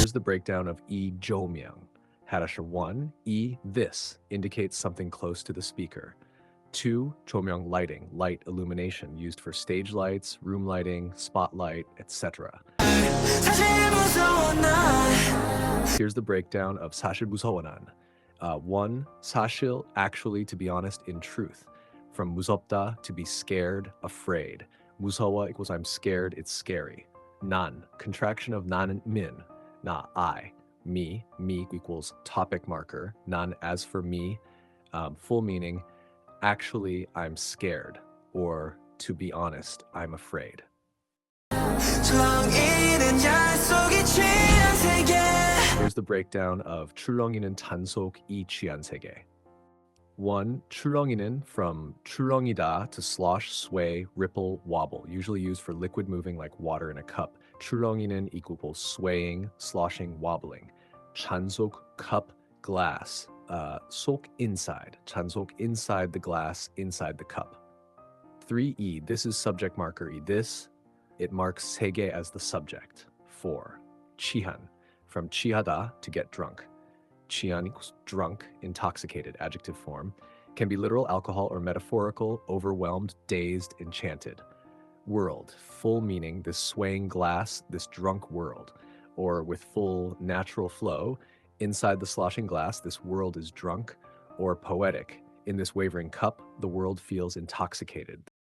Here's the breakdown of 이 조명. Hadasha 1, this indicates something close to the speaker. 2, 조명 lighting, light illumination used for stage lights, room lighting, spotlight, etc. Here's the breakdown of 사실 무서워 난. 1, 사실, actually, to be honest, in truth. From 무섭다, to be scared, afraid. 무서워 equals I'm scared, it's scary. 난, contraction of 나는 min, na I. Me equals topic marker. 난 as for me, full meaning, actually I'm scared, or to be honest, I'm afraid. Here's the breakdown of 출렁이는 단속이 취한 세계. 1, 출렁이는 from 출렁이다 to slosh, sway, ripple, wobble, usually used for liquid moving like water in a cup. 출렁이는 equals swaying, sloshing, wobbling. 찬속, cup, glass. 속, inside. 찬속, inside the glass, inside the cup. 3e, this is subject marker e. This, it marks 세계 as the subject. 4, 취한, from 취하다, to get drunk. 취한 equals drunk, intoxicated, adjective form. Can be literal alcohol or metaphorical, overwhelmed, dazed, enchanted. World, full meaning, this swaying glass, this drunk world. Or with full natural flow, inside the sloshing glass, this world is drunk. Or poetic, in this wavering cup, the world feels intoxicated.